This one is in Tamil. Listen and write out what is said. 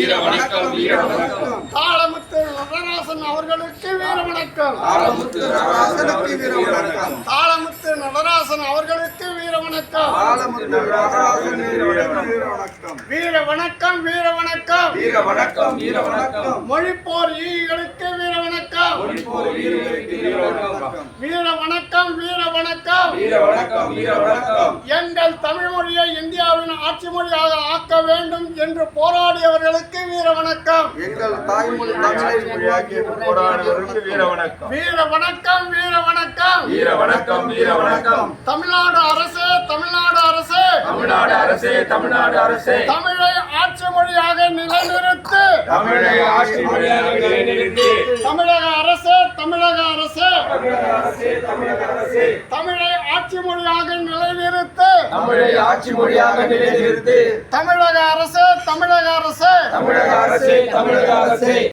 வீர வணக்கம் வீர வணக்கம். தாளமுத்து நடராசன் அவர்களுக்கு வீர வணக்கம். தாளமுத்து நடராசனுக்கு வீர வணக்கம். தாளமுத்து நடராசன் அவர்களுக்கு வீர வணக்கம். தாளமுத்து நடராசனுக்கு வீர வணக்கம். வீர வணக்கம் வீர வணக்கம். வீர வணக்கம் வீர வணக்கம். மொழிப்போர் ஈகளுக்கு வீர வணக்கம். மொழிப்போர் வீரர்களுக்கு வீர வணக்கம். வீர வணக்கம் வீர வணக்கம். வீர வணக்கம் வீர வணக்கம். எங்கள் தமிழ் மொழியை இந்தியாவின் ஆட்சி மொழியாக ஆக்க வேண்டும் என்று போராடியவர்களுக்கு வீர வணக்கம். எங்கள் தாய்மொழி தமிழை மொழியாக்கி போராடுவதற்கு வீர வணக்கம். வீர வணக்கம் வீர வணக்கம். வீர வணக்கம் வீர வணக்கம். தமிழ்நாடு அரசு தமிழ்நாடு அரசு தமிழ்நாடு அரசே தமிழ்நாடு அரசே. தமிழை ஆட்சி மொழியாக நிலைநிறுத்து. தமிழை ஆட்சி மொழியாக நிலைநிறுத்தி. தமிழக அரசு தமிழக அரசு தமிழக அரசே தமிழக அரசே. தமிழை ஆட்சி மொழியாக நிலைநிறுத்து. தமிழை ஆட்சி மொழியாக நிலைநிறுத்தி. தமிழக அரசு தமிழக அரசு தமிழக அரசே தமிழக அரசே.